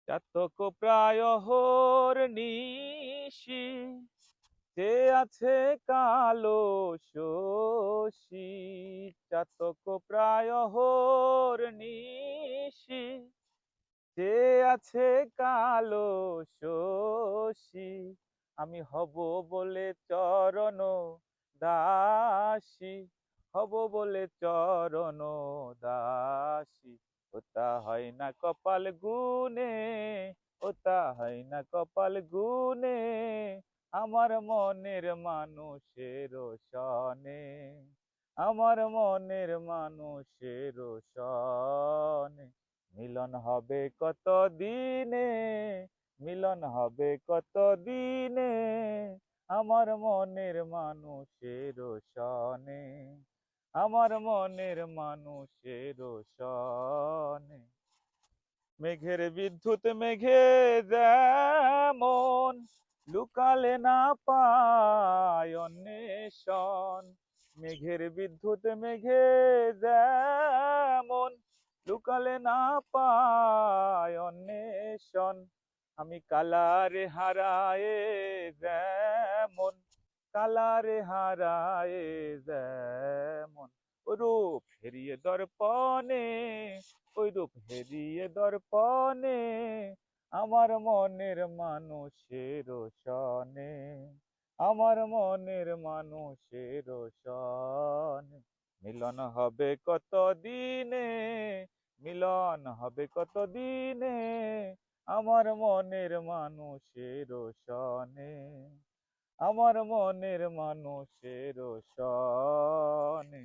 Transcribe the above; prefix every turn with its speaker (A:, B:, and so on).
A: চাতক প্রায় নিশি, যে আছে কালো শশী। চাতক প্রায় নিশি, যে আছে কালো শশী। আমি হব বলে চরণ দাসী, হব বলে চরণ দাসী। ওটা হয় না কপাল গুনে, ওটা হয় না কপাল গুনে, আমার মনের মানুষের সনে, আমার মনের মানুষের সনে। মিলন হবে কত দিনে, মিলন হবে কত দিনে, আমার মনের মানুষের সনে, আমার মনের মানুষের সনে। মেঘের বিদ্যুৎ মেঘে যেমন, লুকালে না পায় অন্বেষণ। মেঘের বিদ্যুৎ মেঘে যেমন, লুকালে না পায় অন্বেষণ। আমি কালারে হারায়ে যেমন, কালারে হারায়ে যেমন, রূপ হেরিয়ে দর্পণে, ওই রূপ হেরিয়ে দর্পণে, আমার মনের মানুষের সনে, আমার মনের মানুষের সনে। মিলন হবে কত দিনে, মিলন হবে কত দিনে, আমার মনের মানুষের সনে, আমার মনের মানুষের সনে।